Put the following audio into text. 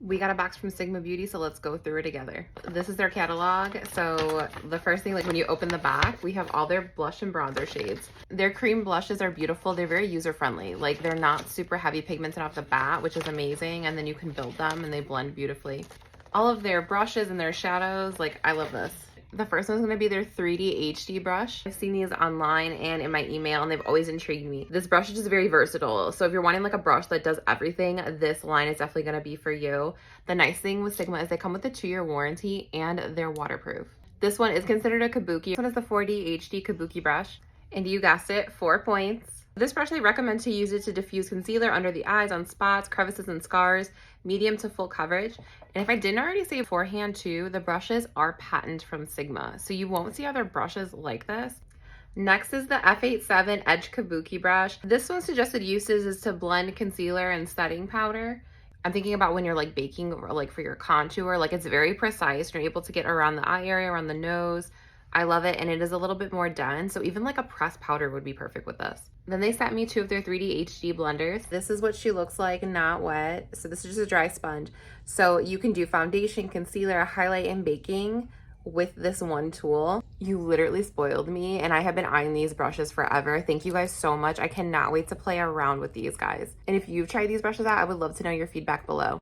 We got a box from Sigma Beauty, so let's go through it together. This is their catalog. So the first thing, like when you open the back, we have all their blush and bronzer shades. Their cream blushes are beautiful. They're very user-friendly. Like they're not super heavy pigmented off the bat, which is amazing. And then you can build them and they blend beautifully. All of their brushes and their shadows, like I love this. The first one's gonna be their 3D HD brush. I've seen these online and in my email and they've always intrigued me. This brush is just very versatile. So if you're wanting like a brush that does everything, this line is definitely gonna be for you. The nice thing with Sigma is they come with a 2-year warranty and they're waterproof. This one is considered a kabuki. This one is the 4D HD kabuki brush. And you guessed it, 4 points. This brush, they recommend to use it to diffuse concealer under the eyes, on spots, crevices, and scars, medium to full coverage. And if I didn't already say beforehand too, the brushes are patented from Sigma, so you won't see other brushes like this. Next is the F87 Edge Kabuki brush. This one's suggested uses is to blend concealer and setting powder. I'm thinking about when you're like baking or like for your contour, like it's very precise. You're able to get around the eye area, around the nose. I love it, and it is a little bit more dense, so even like a pressed powder would be perfect with this. Then they sent me 2 of their 3D HD blenders. This is what she looks like, not wet. So this is just a dry sponge. So you can do foundation, concealer, highlight, and baking with this one tool. You literally spoiled me, and I have been eyeing these brushes forever. Thank you guys so much. I cannot wait to play around with these guys. And if you've tried these brushes out, I would love to know your feedback below.